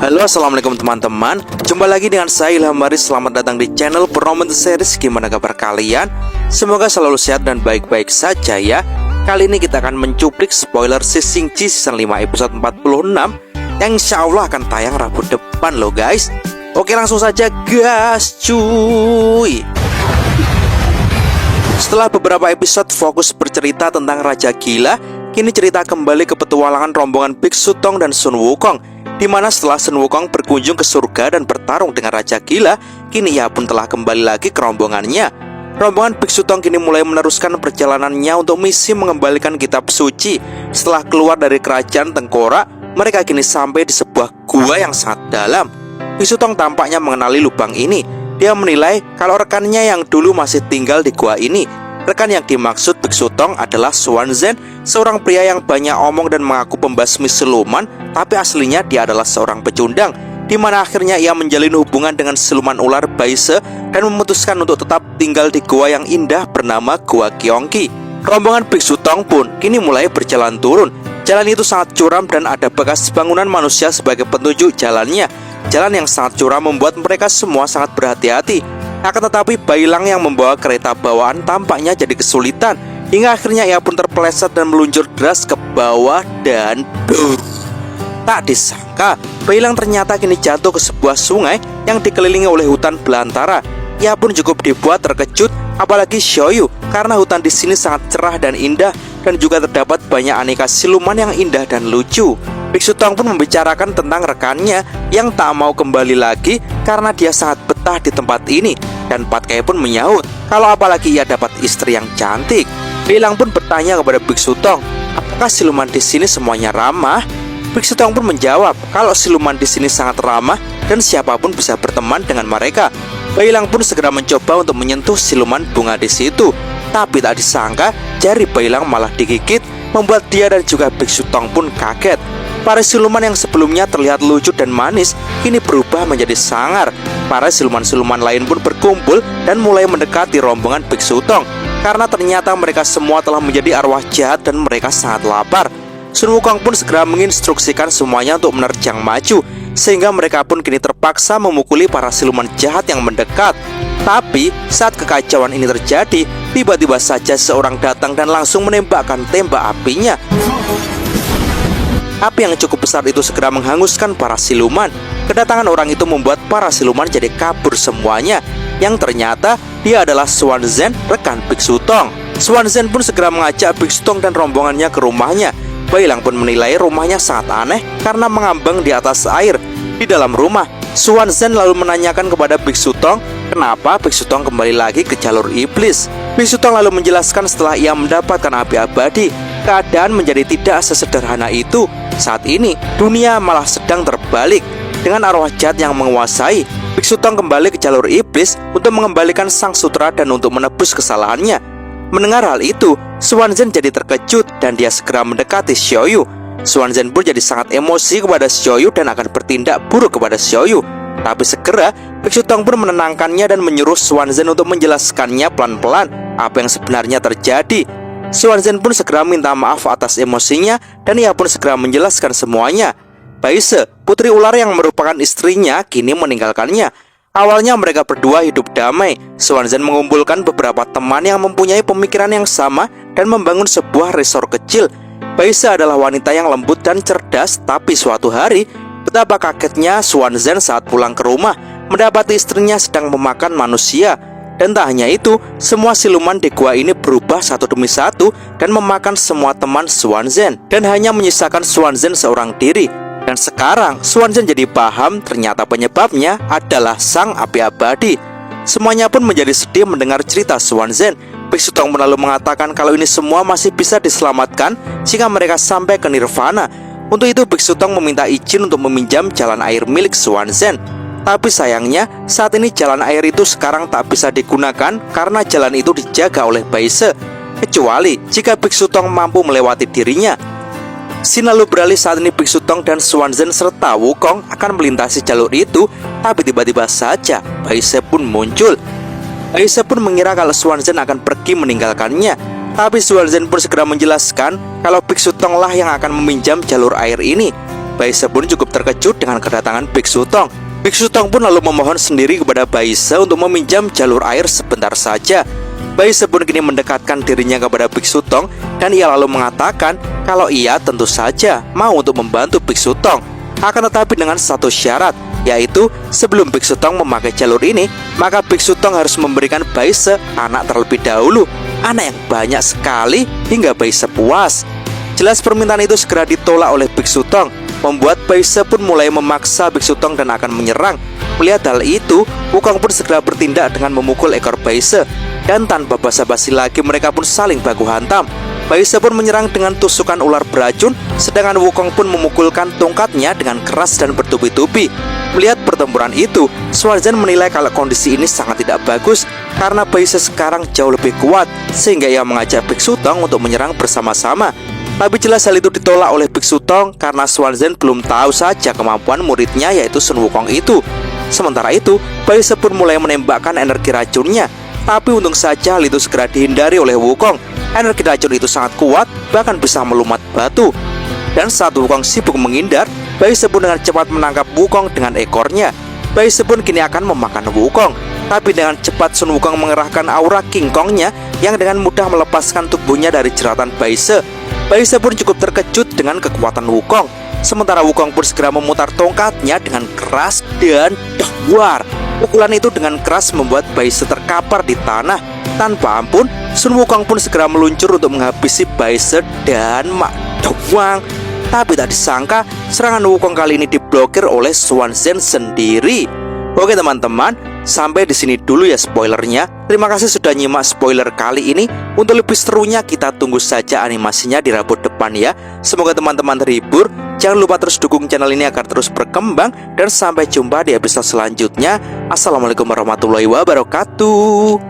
Halo, assalamualaikum teman-teman. Jumpa lagi dengan saya Ilham Baris. Selamat datang di channel Purnama The Series. Gimana kabar kalian? Semoga selalu sehat dan baik-baik saja ya. Kali ini kita akan mencuplik spoiler Sising-Ji season 5 episode 46 yang insya Allah akan tayang Rabu depan loh guys. Oke, langsung saja gas cuy. Setelah beberapa episode fokus bercerita tentang Raja Gila, kini cerita kembali ke petualangan rombongan Biksu Tong dan Sun Wukong, di mana setelah Sun Wukong berkunjung ke surga dan bertarung dengan Raja Gila, kini ia pun telah kembali lagi ke rombongannya. Rombongan Biksu Tong kini mulai meneruskan perjalanannya untuk misi mengembalikan kitab suci. Setelah keluar dari kerajaan Tengkorak, mereka kini sampai di sebuah gua yang sangat dalam. Biksu Tong tampaknya mengenali lubang ini. Dia menilai kalau rekannya yang dulu masih tinggal di gua ini. Rekan yang dimaksud Biksu Tong adalah Xuan Zhen, seorang pria yang banyak omong dan mengaku pembasmi siluman, tapi aslinya dia adalah seorang pecundang, di mana akhirnya ia menjalin hubungan dengan siluman ular Baise dan memutuskan untuk tetap tinggal di gua yang indah bernama Gua Gyeonggi. Rombongan Biksu Tong pun kini mulai berjalan turun. Jalan itu sangat curam dan ada bekas bangunan manusia sebagai petunjuk jalannya. Jalan yang sangat curam membuat mereka semua sangat berhati-hati. Akan tetapi Bailang yang membawa kereta bawaan tampaknya jadi kesulitan, hingga akhirnya ia pun terpeleset dan meluncur deras ke bawah dan tak disangka Bailang ternyata kini jatuh ke sebuah sungai yang dikelilingi oleh hutan belantara. Ia pun cukup dibuat terkejut, apalagi Xiaoyu, karena hutan di sini sangat cerah dan indah, dan juga terdapat banyak aneka siluman yang indah dan lucu. Biksu Tong pun membicarakan tentang rekannya yang tak mau kembali lagi karena dia sangat betah di tempat ini, dan Patkai pun menyahut kalau apalagi ia dapat istri yang cantik. Bailang pun bertanya kepada Biksu Tong, apakah siluman di sini semuanya ramah? Biksu Tong pun menjawab kalau siluman di sini sangat ramah dan siapapun bisa berteman dengan mereka. Bailang pun segera mencoba untuk menyentuh siluman bunga di situ, tapi tak disangka jari Bailang malah digigit, membuat dia dan juga Biksu Tong pun kaget. Para siluman yang sebelumnya terlihat lucu dan manis kini berubah menjadi sangar. Para siluman-siluman lain pun berkumpul dan mulai mendekati rombongan Biksu Tong, karena ternyata mereka semua telah menjadi arwah jahat dan mereka sangat lapar. Sun Wukong pun segera menginstruksikan semuanya untuk menerjang maju, sehingga mereka pun kini terpaksa memukuli para siluman jahat yang mendekat. Tapi saat kekacauan ini terjadi, tiba-tiba saja seorang datang dan langsung menembakkan tembak apinya. Api yang cukup besar itu segera menghanguskan para siluman. Kedatangan orang itu membuat para siluman jadi kabur semuanya, yang ternyata dia adalah Xuan Zhen, rekan Biksu Tong. Xuan Zhen pun segera mengajak Biksu Tong dan rombongannya ke rumahnya. Bailang pun menilai rumahnya sangat aneh karena mengambang di atas air. Di dalam rumah, Xuan Zhen lalu menanyakan kepada Biksu Tong kenapa Biksu Tong kembali lagi ke jalur iblis. Biksu Tong lalu menjelaskan setelah ia mendapatkan api abadi, keadaan menjadi tidak sesederhana itu. Saat ini, dunia malah sedang terbalik. Dengan arwah jahat yang menguasai, Biksu Tong kembali ke jalur iblis untuk mengembalikan sang sutra dan untuk menebus kesalahannya. Mendengar hal itu, Xuan Zhen jadi terkejut dan dia segera mendekati Xiaoyu. Xuan Zhen pun jadi sangat emosi kepada Xiaoyu dan akan bertindak buruk kepada Xiaoyu. Tapi segera, Biksu Tong pun menenangkannya dan menyuruh Xuan Zhen untuk menjelaskannya pelan-pelan apa yang sebenarnya terjadi. Xuan Zhen pun segera minta maaf atas emosinya dan ia pun segera menjelaskan semuanya. Baise, putri ular yang merupakan istrinya, kini meninggalkannya. Awalnya mereka berdua hidup damai. Xuan Zhen mengumpulkan beberapa teman yang mempunyai pemikiran yang sama dan membangun sebuah resort kecil. Baise adalah wanita yang lembut dan cerdas, tapi suatu hari betapa kagetnya Xuan Zhen saat pulang ke rumah mendapati istrinya sedang memakan manusia. Dan tak hanya itu, semua siluman di gua ini berubah satu demi satu dan memakan semua teman Xuan Zhen, dan hanya menyisakan Xuan Zhen seorang diri. Dan sekarang Xuan Zhen jadi paham ternyata penyebabnya adalah sang api abadi. Semuanya pun menjadi sedih mendengar cerita Xuan Zhen. Biksu Tong lalu mengatakan kalau ini semua masih bisa diselamatkan jika mereka sampai ke nirvana. Untuk itu Biksu Tong meminta izin untuk meminjam jalan air milik Xuan Zhen. Tapi sayangnya saat ini jalan air itu sekarang tak bisa digunakan karena jalan itu dijaga oleh Baise, kecuali jika Biksu Tong mampu melewati dirinya. Scene lalu beralih saat ini Biksu Tong dan Xuan Zhen serta Wukong akan melintasi jalur itu, tapi tiba-tiba saja Baise pun muncul. Baise pun mengira kalau Xuan Zhen akan pergi meninggalkannya, tapi Xuan Zhen pun segera menjelaskan kalau Biksu Tong lah yang akan meminjam jalur air ini. Baise pun cukup terkejut dengan kedatangan Biksu Tong. Biksu Tong pun lalu memohon sendiri kepada Baise untuk meminjam jalur air sebentar saja. Baise pun kini mendekatkan dirinya kepada Biksu Tong dan ia lalu mengatakan kalau ia tentu saja mau untuk membantu Biksu Tong. Akan tetapi dengan satu syarat, yaitu sebelum Biksu Tong memakai jalur ini, maka Biksu Tong harus memberikan Baise anak terlebih dahulu. Anak yang banyak sekali hingga Baise puas. Jelas permintaan itu segera ditolak oleh Biksu Tong, membuat Baise pun mulai memaksa Biksu Tong dan akan menyerang. Melihat hal itu, Wukong pun segera bertindak dengan memukul ekor Baise. Dan tanpa basa-basi lagi mereka pun saling baku hantam. Baise pun menyerang dengan tusukan ular beracun, sedangkan Wukong pun memukulkan tongkatnya dengan keras dan bertubi-tubi. Melihat pertempuran itu, Swan Zhen menilai kalau kondisi ini sangat tidak bagus karena Baise sekarang jauh lebih kuat, sehingga ia mengajak Biksu Tong untuk menyerang bersama-sama. Tapi jelas hal itu ditolak oleh Biksu Tong karena Swan Zhen belum tahu saja kemampuan muridnya yaitu Sun Wukong itu. Sementara itu, Baise pun mulai menembakkan energi racunnya. Tapi untung saja hal itu segera dihindari oleh Wukong. Energi racun itu sangat kuat, bahkan bisa melumat batu. Dan saat Wukong sibuk menghindar, Baise pun dengan cepat menangkap Wukong dengan ekornya. Baise pun kini akan memakan Wukong. Tapi dengan cepat Sun Wukong mengerahkan aura King Kongnya yang dengan mudah melepaskan tubuhnya dari jeratan Baise. Baise pun cukup terkejut dengan kekuatan Wukong. Sementara Wukong pun segera memutar tongkatnya dengan keras dan dahwar. Pukulan itu dengan keras membuat Baise terkapar di tanah. Tanpa ampun, Sun Wukong pun segera meluncur untuk menghabisi Baise dan mak doang. Tapi tak disangka, serangan Wukong kali ini diblokir oleh Swan Zhen sendiri. Oke teman-teman, sampai di sini dulu ya spoilernya. Terima kasih sudah nyimak spoiler kali ini. Untuk lebih serunya kita tunggu saja animasinya di Rabu depan ya. Semoga teman-teman terhibur. Jangan lupa terus dukung channel ini agar terus berkembang. Dan sampai jumpa di episode selanjutnya. Assalamualaikum warahmatullahi wabarakatuh.